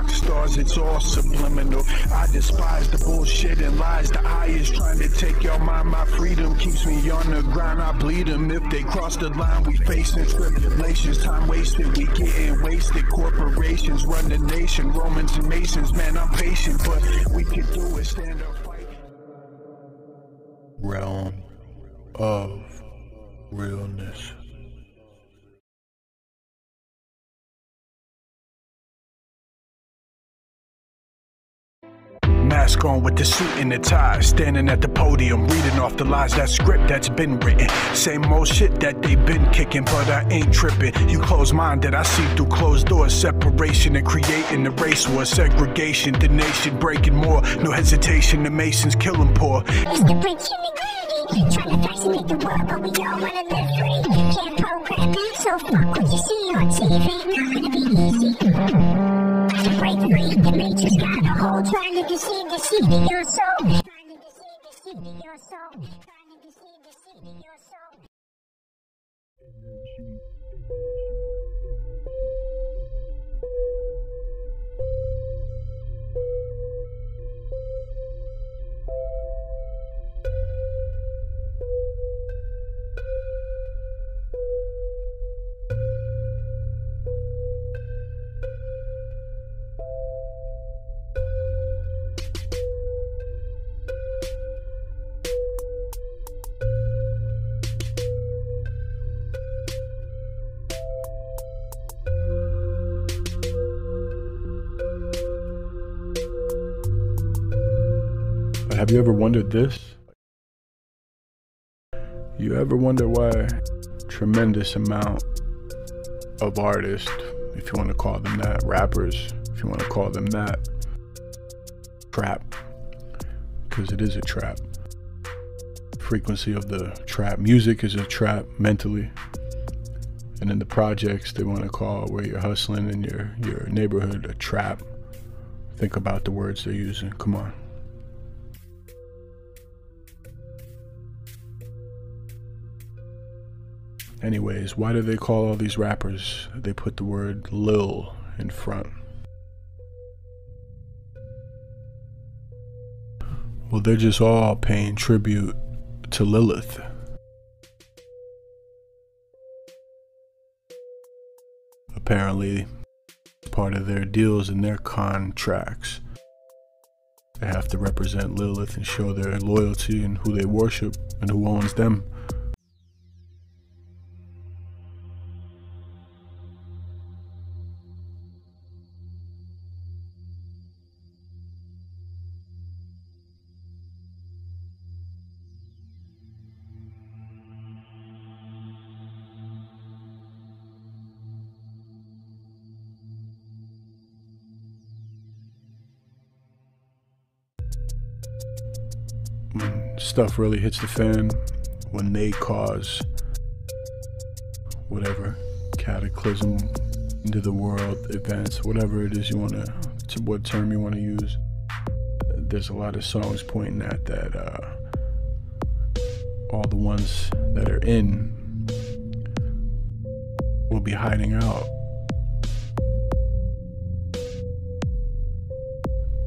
rock stars, it's all subliminal. I despise the bullshit and lies. The eye is trying to take your mind. My freedom keeps me on the grind. I bleed them if they cross the line. We facing tribulations, time wasted, we getting wasted. Corporations run the nation, Romans and Masons. Man, I'm patient, but we can do it. Stand up, fight. Realm of realness. Mask on with the suit and the tie, standing at the podium, reading off the lies. That script that's been written, same old shit that they been kicking, but I ain't tripping. You close-minded, I see through closed doors. Separation and creating the race war, segregation, the nation breaking more. No hesitation, the Masons killing poor. It's the rich and the greedy, trying to fascinate the world, but we all wanna live free. Can't program it, so fuck what you see on TV. Not gonna be easy. To break free, the matrix got a hold, trying to deceive the seed in your soul. Trying to deceive the seed in your soul. Trying to deceive the seed in your soul. Have you ever wondered this? You ever wonder why tremendous amount of artists, if you want to call them that, rappers, if you want to call them that, trap, because it is a trap. Frequency of the trap music is a trap mentally. And then the projects they want to call where you're hustling in your neighborhood a trap. Think about the words they're using. Come on. Anyways, why do they call all these rappers? They put the word Lil in front. Well, they're just all paying tribute to Lilith. Apparently, part of their deals and their contracts, they have to represent Lilith and show their loyalty and who they worship and who owns them. When stuff really hits the fan, when they cause whatever cataclysm into the world, events, whatever it is you want to what term you want to use, there's a lot of songs pointing at that. All the ones that are in will be hiding out.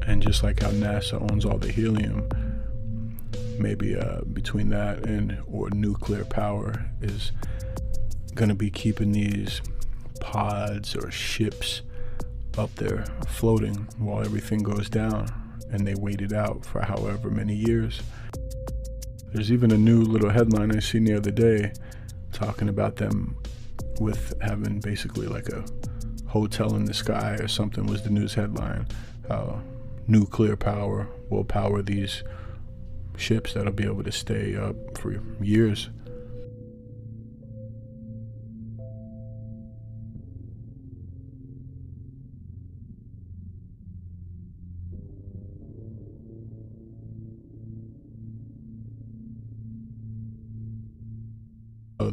And just like how NASA owns all the helium, maybe between that and or nuclear power is gonna be keeping these pods or ships up there floating while everything goes down, and they wait it out for however many years. There's even a new little headline I seen the other day talking about them with having basically like a hotel in the sky or something was the news headline. How nuclear power will power these ships that'll be able to stay up for years.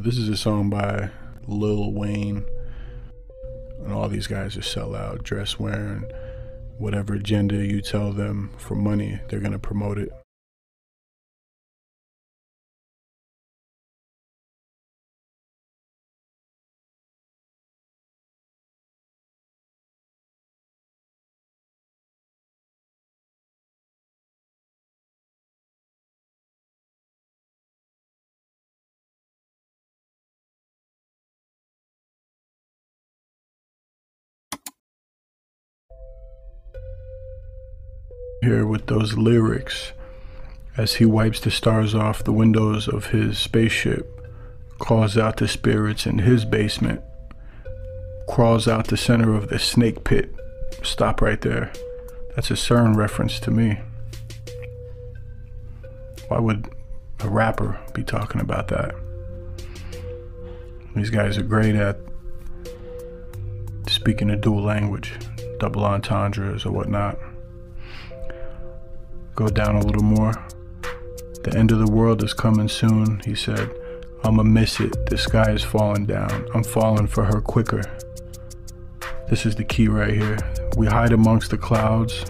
This is a song by Lil Wayne, and all these guys are sellout, dress wearing, whatever agenda you tell them for money, they're gonna promote it. here with those lyrics as he wipes the stars off the windows of his spaceship, calls out the spirits in his basement, crawls out the center of the snake pit. Stop right there. That's a CERN reference to me. Why would a rapper be talking about that? These guys are great at speaking a dual language, double entendres or whatnot. Go down a little more. The end of the world is coming soon, he said. I'ma miss it. The sky is falling down. I'm falling for her quicker. This is the key right here. We hide amongst the clouds,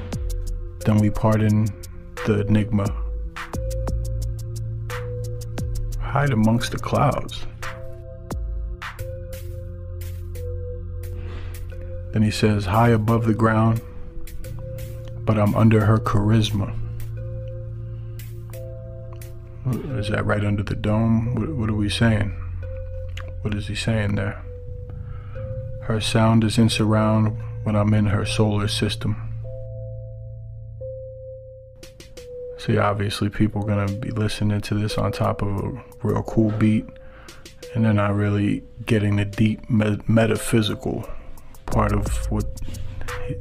then we pardon the enigma. Hide amongst the clouds. Then he says, high above the ground, but I'm under her charisma. Is that right under the dome? What are we saying? What is he saying there? Her sound is in surround when I'm in her solar system. See, obviously people are gonna be listening to this on top of a real cool beat, and they're not really getting the deep metaphysical part of what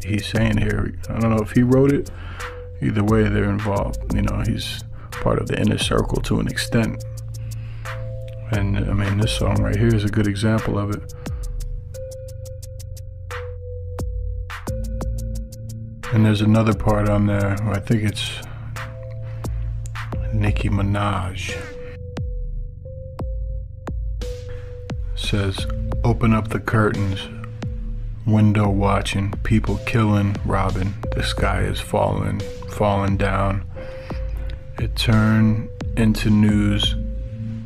he's saying here. I don't know if he wrote it. Either way, they're involved. You know, he's part of the inner circle to an extent. And I mean, this song right here is a good example of it. And there's another part on there, I think it's Nicki Minaj. Says, open up the curtains, window watching, people killing, robbing, the sky is falling down. It turned into news,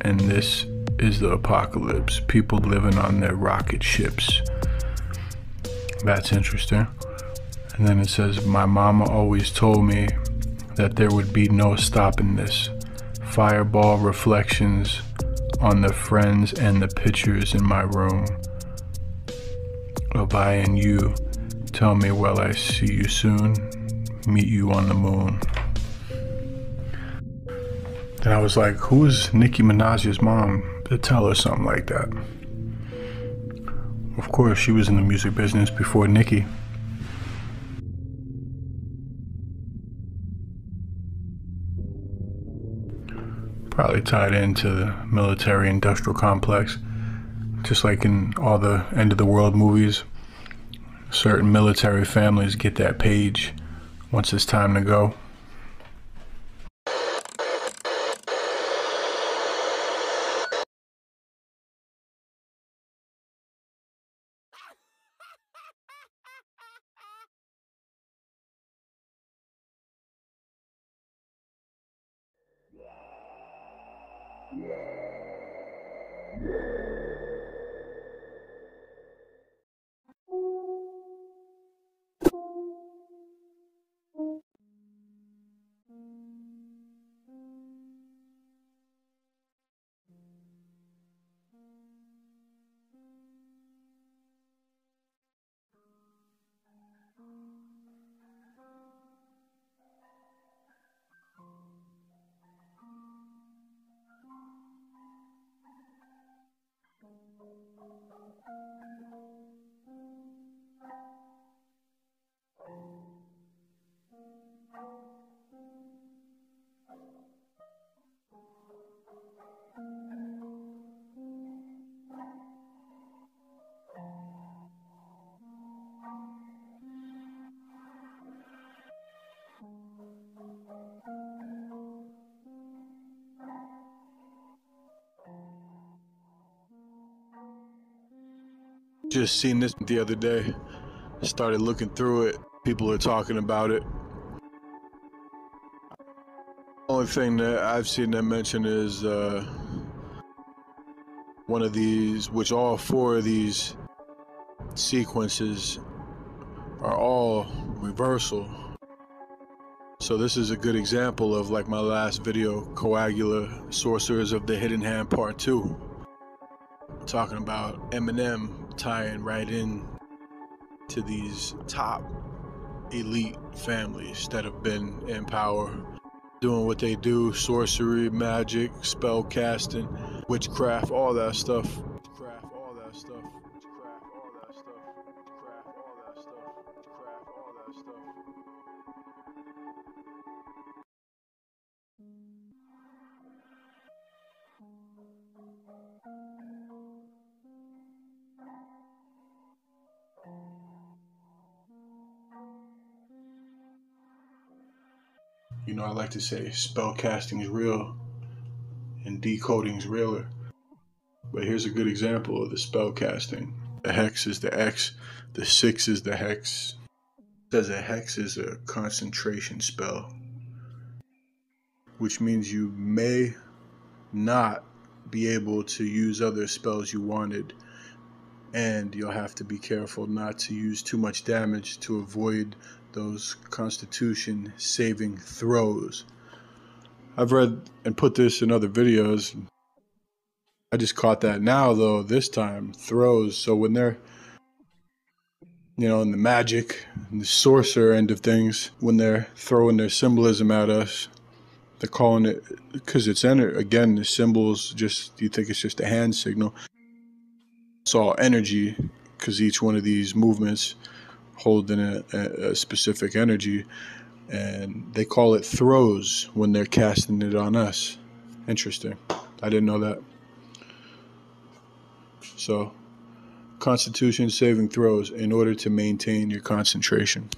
and this is the apocalypse. People living on their rocket ships. That's interesting. And then it says, my mama always told me that there would be no stopping this. Fireball reflections on the friends and the pictures in my room of I and you. Tell me, well, I see you soon. Meet you on the moon. And I was like, who is Nicki Minaj's mom to tell her something like that? Of course, she was in the music business before Nicki. Probably tied into the military-industrial complex. Just like in all the end of the world movies, certain military families get that page once it's time to go. Just seen this the other day. Started looking through it. People are talking about it. Only thing that I've seen them mention is one of these, which all four of these sequences are all reversal. So this is a good example of, like my last video, Coagula, Sorcerers of the Hidden Hand Part 2. Talking about Eminem tying right in to these top elite families that have been in power, doing what they do, sorcery, magic, spell casting, witchcraft, all that stuff. You know, I like to say spell casting is real and decoding is realer. But here's a good example of the spell casting. The hex is the X, the 6 is the hex. It says a hex is a concentration spell, which means you may not be able to use other spells you wanted, and you'll have to be careful not to use too much damage to avoid those constitution saving throws. I've read and put this in other videos. I just caught that now though, this time, throws. So when they're, you know, in the magic and the sorcerer end of things, when they're throwing their symbolism at us, they're calling it, because it's again, the symbols, just, you think it's just a hand signal. It's all energy, because each one of these movements holding a specific energy, and they call it throws when they're casting it on us. Interesting. I didn't know that. So, constitution saving throws in order to maintain your concentration.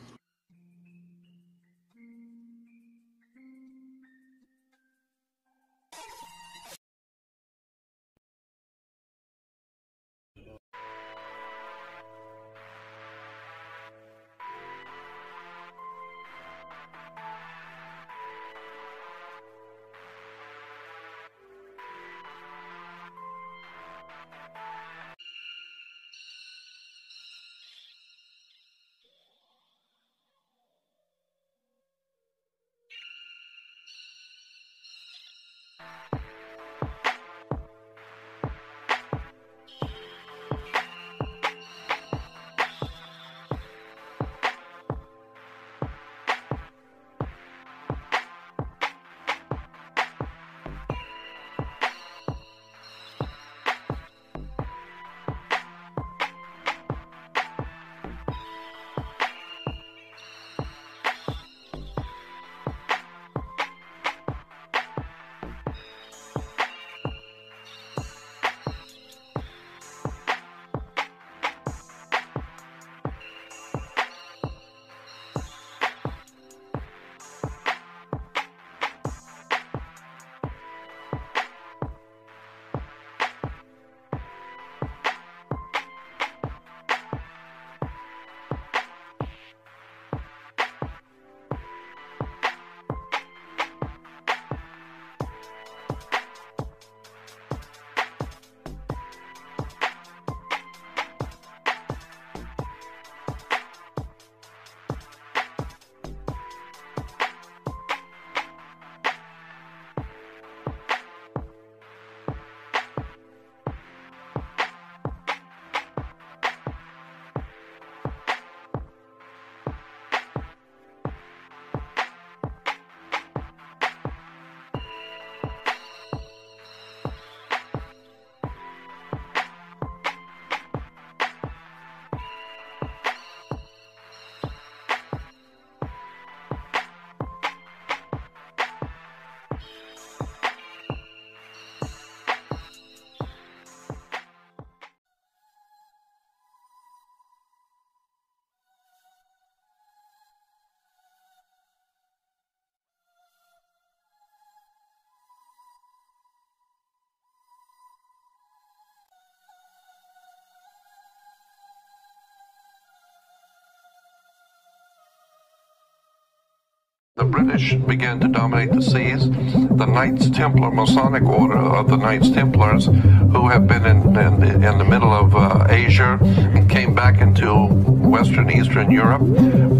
The British began to dominate the seas. The Knights Templar Masonic Order of the Knights Templars, who have been in the middle of Asia and came back into Western Eastern Europe,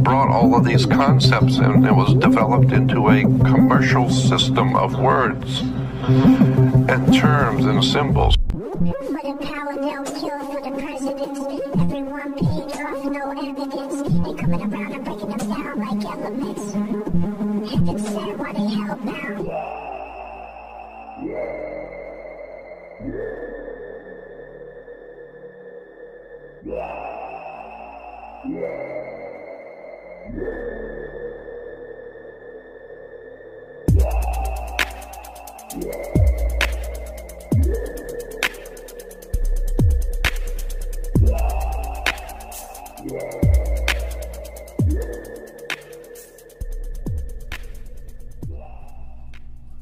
brought all of these concepts, and it was developed into a commercial system of words and terms and symbols. For the power they'll kill for the presidents, everyone paid off, no evidence. They coming around and breaking them down like elements. Heaven said why they held bound.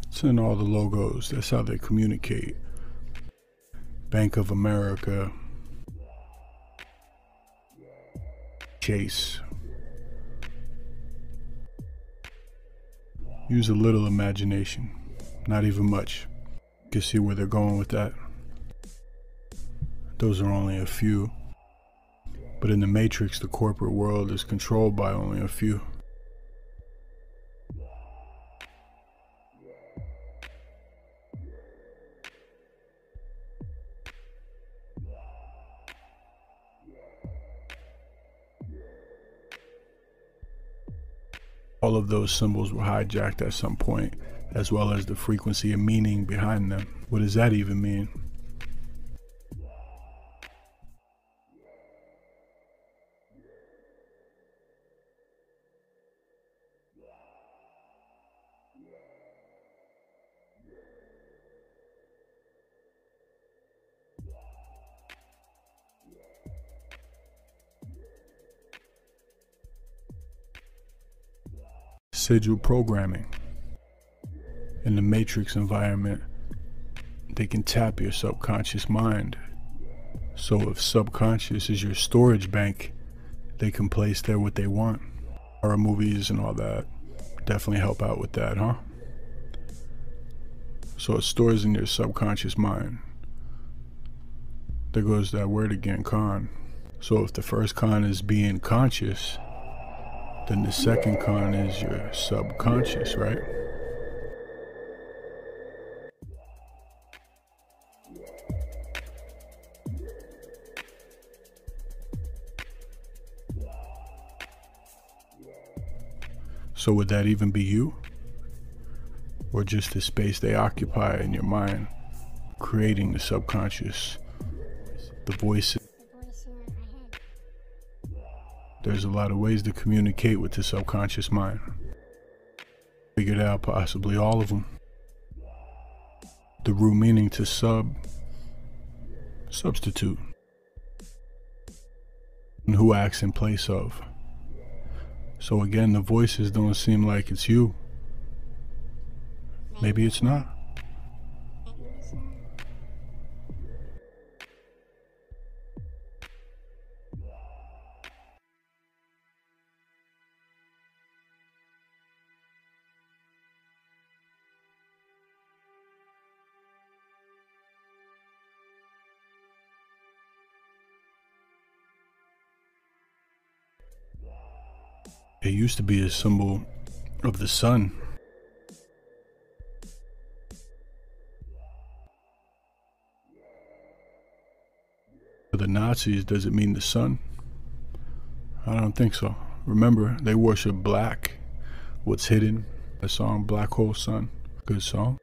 It's in all the logos. That's how they communicate. Bank of America, Chase. Use a little imagination, not even much. You can see where they're going with that. Those are only a few. But in the Matrix, the corporate world is controlled by only a few. All of those symbols were hijacked at some point, as well as the frequency and meaning behind them. What does that even mean? Sigil programming. In the Matrix environment, they can tap your subconscious mind. So if subconscious is your storage bank, they can place there what they want. Horror movies and all that definitely help out with that, huh? So it stores in your subconscious mind. There goes that word again, con. So if the first con is being conscious, then the second con is your subconscious, right? So would that even be you? Or just the space they occupy in your mind, creating the subconscious, the voices? There's a lot of ways to communicate with the subconscious mind. Figured out possibly all of them. The root meaning to substitute. And who acts in place of. So again, the voices don't seem like it's you. Maybe it's not. It used to be a symbol of the sun. For the Nazis, does it mean the sun? I don't think so. Remember, they worship black. What's hidden? The song Black Hole Sun. Good song.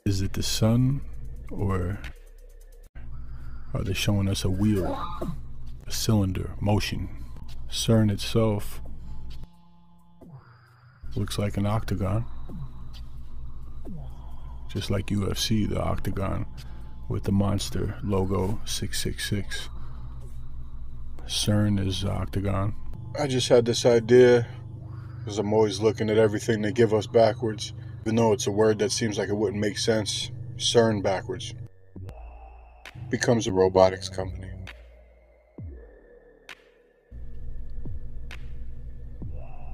Is it the sun, or are they showing us a wheel, a cylinder, motion? CERN itself looks like an octagon, just like UFC, the octagon with the monster logo 666. CERN is the octagon. I just had this idea, because I'm always looking at everything they give us backwards. Even though it's a word that seems like it wouldn't make sense, CERN backwards becomes a robotics company.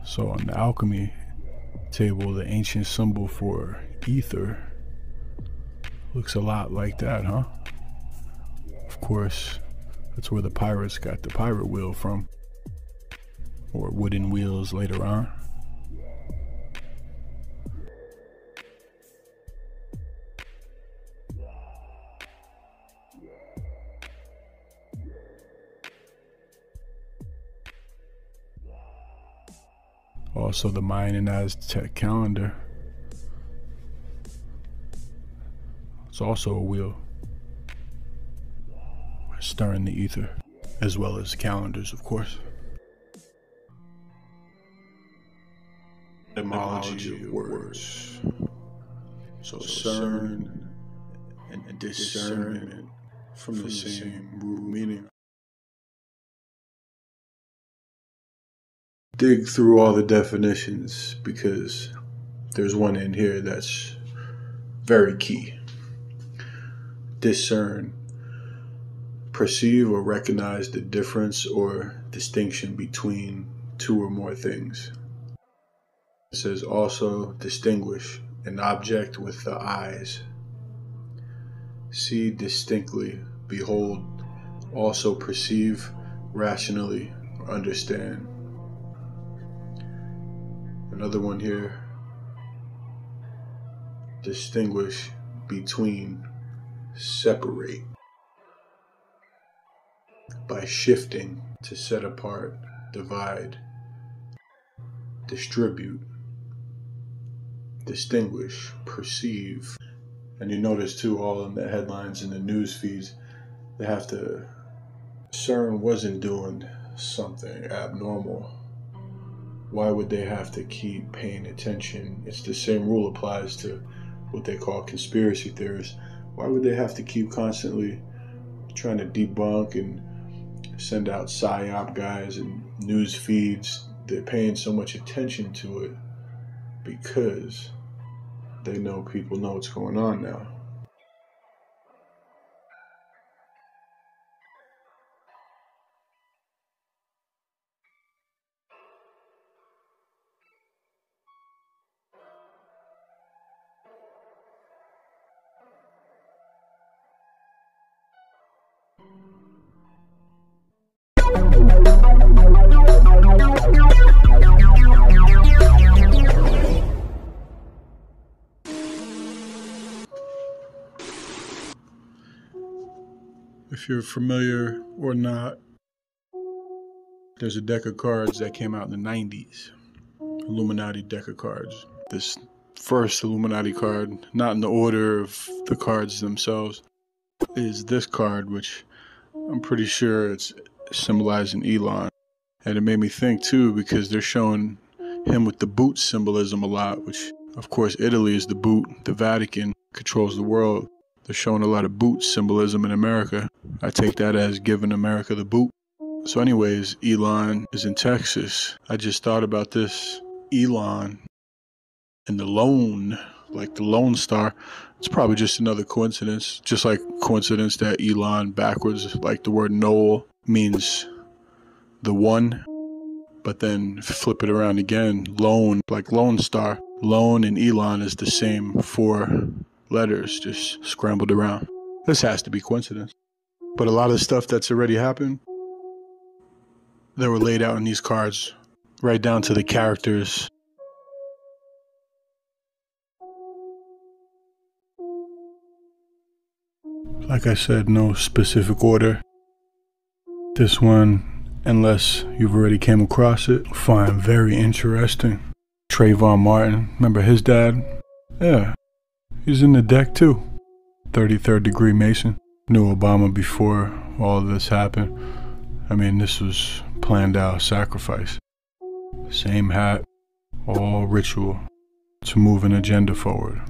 So on the alchemy table, the ancient symbol for ether looks a lot like that, huh? Of course, that's where the pirates got the pirate wheel from, or wooden wheels later on. Also the Mayan and Aztec calendar. It's also a wheel stirring the ether, as well as calendars, of course. Etymology of words. So cern and discernment from the same root meaning. Dig through all the definitions because there's one in here that's very key. Discern. Perceive or recognize the difference or distinction between two or more things. It says also distinguish an object with the eyes. See distinctly, behold, also perceive rationally or understand. Another one here. Distinguish between, separate. By shifting, to set apart, divide, distribute, distinguish, perceive. And you notice too, all in the headlines and the news feeds, they have to, CERN wasn't doing something abnormal. Why would they have to keep paying attention? It's the same rule applies to what they call conspiracy theorists. Why would they have to keep constantly trying to debunk and send out PSYOP guys and news feeds? They're paying so much attention to it because they know people know what's going on now. If you're familiar or not, there's a deck of cards that came out in the 90s. Illuminati deck of cards. This first Illuminati card, not in the order of the cards themselves, is this card, which I'm pretty sure it's symbolizing Elon. And it made me think too, because they're showing him with the boot symbolism a lot, which of course Italy is the boot, the Vatican controls the world. They're showing a lot of boot symbolism in America. I take that as giving America the boot. So anyways, Elon is in Texas. I just thought about this. Elon and the lone, like the Lone Star, it's probably just another coincidence. Just like coincidence that Elon backwards, like the word Noel, means the one. But then flip it around again, lone, like Lone Star. Lone and Elon is the same 4 letters, just scrambled around. This has to be coincidence. But a lot of stuff that's already happened, they were laid out in these cards, right down to the characters. Like I said, no specific order. This one, unless you've already came across it, find very interesting. Trayvon Martin, remember his dad? Yeah, he's in the deck too. 33rd degree Mason. Knew Obama before all of this happened. I mean, this was planned out sacrifice. Same hat, all ritual to move an agenda forward.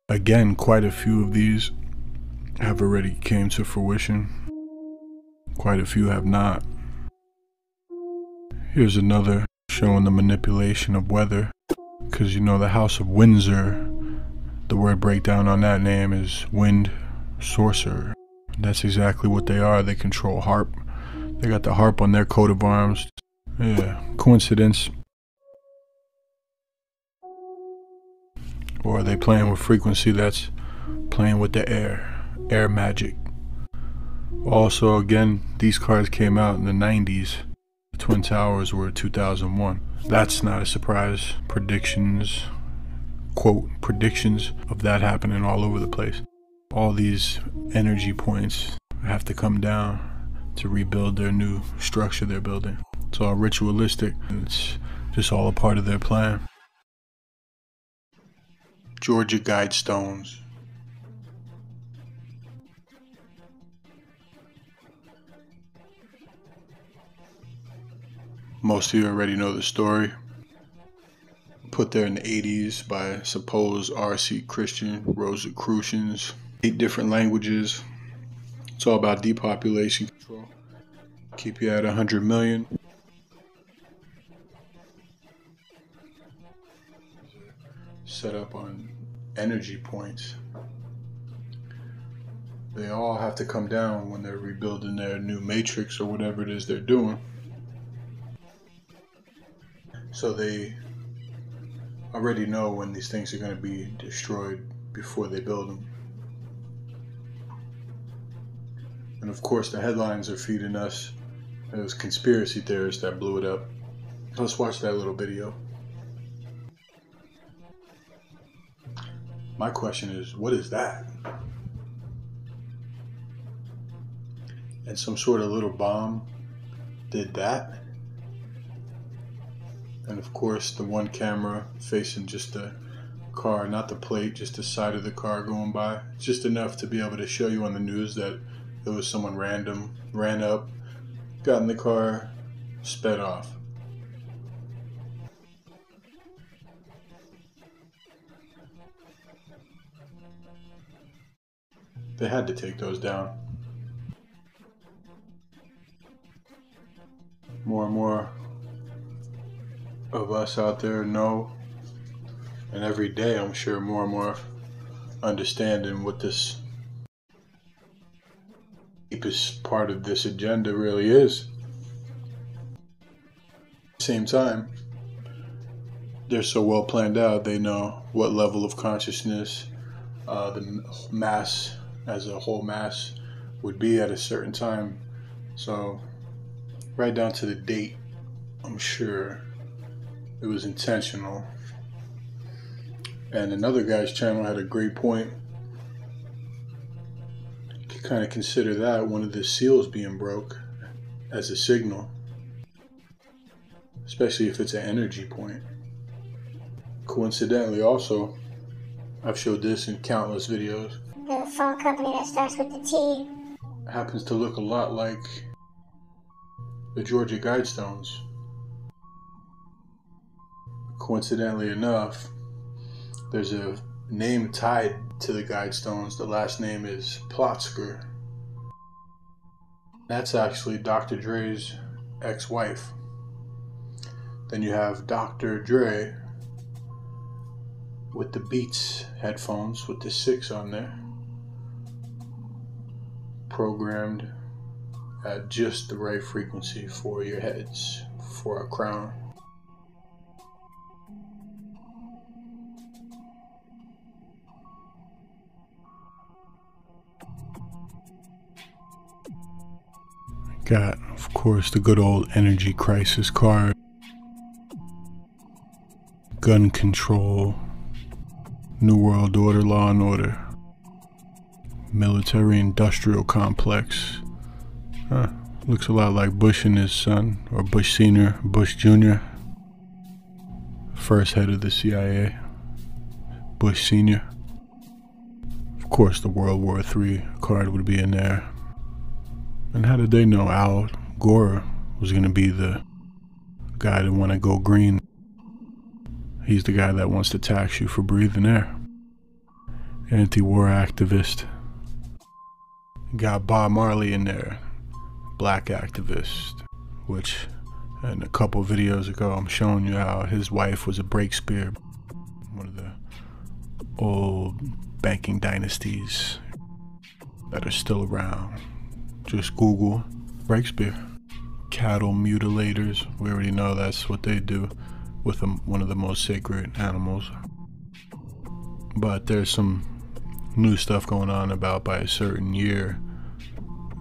Again, quite a few of these have already came to fruition. Quite a few have not. Here's another showing the manipulation of weather. Because you know the House of Windsor, the word breakdown on that name is wind sorcerer. That's exactly what they are. They control harp. They got the harp on their coat of arms. Yeah, coincidence. Or are they playing with frequency that's playing with the air magic? Also, again, these cards came out in the 90s. The Twin Towers were 2001. That's not a surprise. Predictions, quote, predictions of that happening all over the place. All these energy points have to come down. to rebuild their new structure they're building. It's all ritualistic, and it's just all a part of their plan. Georgia Guidestones. Most of you already know the story. Put there in the 80s by supposed R.C. Christian, Rosicrucians. 8 different languages. It's all about depopulation control. Keep you at 100 million. Set up on energy points. They all have to come down when they're rebuilding their new matrix or whatever it is they're doing. So they already know when these things are going to be destroyed before they build them. And of course the headlines are feeding us those conspiracy theorists that blew it up. Let's watch that little video. My question is, what is that? And some sort of little bomb did that? And of course the one camera facing just the car, not the plate, just the side of the car going by. Just enough to be able to show you on the news that it was someone random, ran up, got in the car, sped off. They had to take those down. More and more of us out there know, and every day I'm sure more and more understanding what this deepest part of this agenda really is. At the same time, they're so well planned out, they know what level of consciousness the mass as a whole mass would be at a certain time. So right down to the date, I'm sure it was intentional. And another guy's channel had a great point. You could kind of consider that one of the seals being broke as a signal, especially if it's an energy point. Coincidentally also, I've showed this in countless videos. The phone company that starts with the T happens to look a lot like the Georgia Guidestones. Coincidentally enough, there's a name tied to the Guidestones. The last name is Plotzker. That's actually Dr. Dre's ex-wife. Then you have Dr. Dre with the Beats headphones with the 6 on there, programmed at just the right frequency for your heads, for a crown. Got, of course, the good old energy crisis card, gun control, New World Order, Law and Order, military industrial complex. Looks a lot like Bush and his son, or Bush Sr., Bush Jr., first head of the CIA, Bush Sr. Of course, the World War III card would be in there. And how did they know Al Gore was going to be the guy that want to go green? He's the guy that wants to tax you for breathing air. Anti-war activist. Got Bob Marley in there, black activist, which in a couple videos ago I'm showing you how his wife was a Breakspear, one of the old banking dynasties that are still around. Just Google Breakspear. Cattle mutilators, we already know that's what they do with one of the most sacred animals. But there's some new stuff going on about by a certain year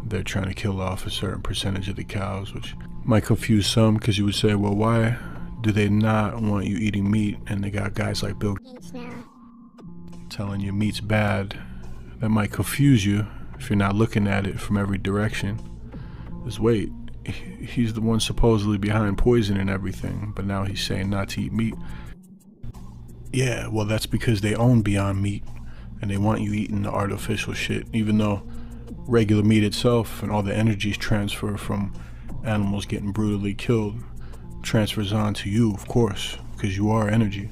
they're trying to kill off a certain percentage of the cows, which might confuse some, because you would say, well, why do they not want you eating meat? And they got guys like Bill telling you meat's bad. That might confuse you if you're not looking at it from every direction. is, wait, he's the one supposedly behind poison and everything, but now he's saying not to eat meat. Yeah, well, that's because they own Beyond Meat, and they want you eating the artificial shit, even though regular meat itself and all the energies transfer from animals getting brutally killed transfers on to you, of course, because you are energy.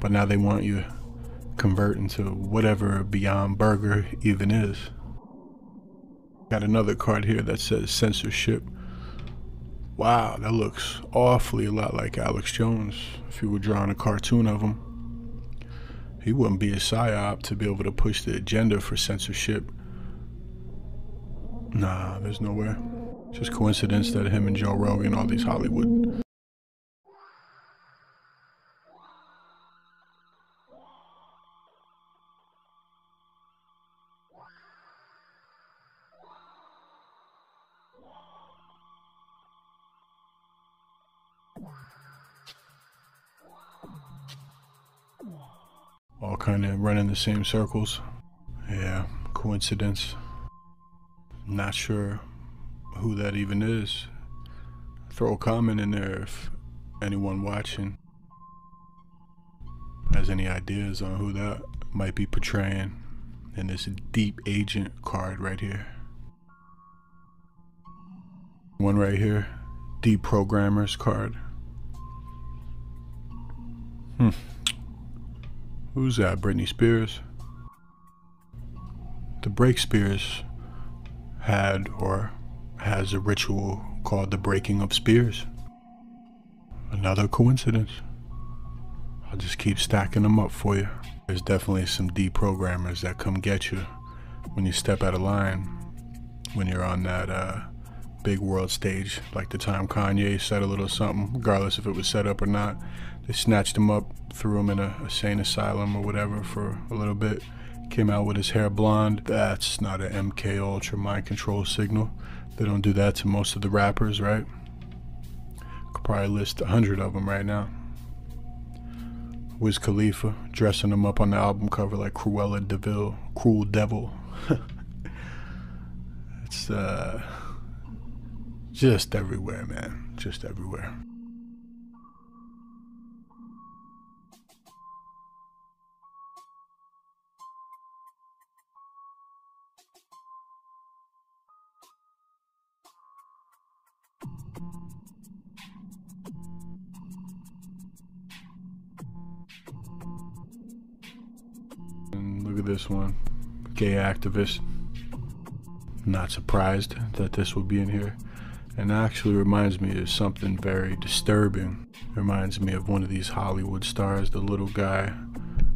But now they want you to convert into whatever Beyond Burger even is. Got another card here that says censorship. Wow, that looks awfully a lot like Alex Jones. If you were drawing a cartoon of him, he wouldn't be a psyop to be able to push the agenda for censorship. Nah, there's nowhere. Just coincidence that him and Joe Rogan, all these Hollywood. All kind of running the same circles. Yeah, coincidence. Not sure who that even is. Throw a comment in there if anyone watching has any ideas on who that might be portraying in this deep agent card right here. One right here, deprogrammers card. Who's that? Britney Spears? The Break Spears had or has a ritual called the breaking of spears. Another coincidence. I'll just keep stacking them up for you. There's definitely some deprogrammers that come get you when you step out of line, when you're on that big world stage, like the time Kanye said a little something, regardless if it was set up or not. They snatched him up, threw him in a sane asylum or whatever for a little bit. Came out with his hair blonde. That's not an MK Ultra mind control signal. They don't do that to most of the rappers, right? Could probably list 100 of them right now. Wiz Khalifa dressing him up on the album cover like Cruella de Vil, Cruel Devil. It's just everywhere, man. Just everywhere. And look at this one, gay activist. Not surprised that this will be in here. And actually reminds me of something very disturbing. Reminds me of one of these Hollywood stars, the little guy,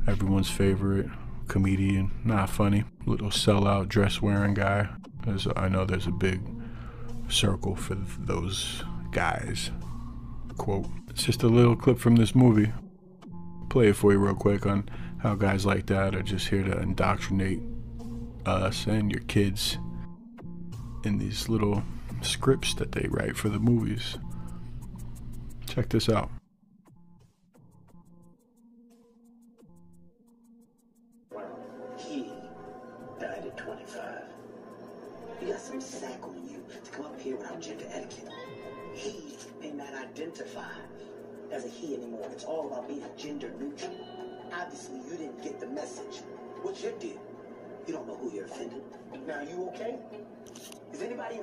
everyone's favorite comedian, not funny, little sellout dress wearing guy. I know there's a big circle for those guys. Quote. It's just a little clip from this movie. Play it for you real quick on how guys like that are just here to indoctrinate us and your kids in these little scripts that they write for the movies. Check this out. He died at 25. You got some sack on you to come up here without gender etiquette. He may not identify as a he anymore. It's all about being gender neutral. Obviously, you didn't get the message. What's your deal? You don't know who you're offending. Now, are you okay? Is anybody...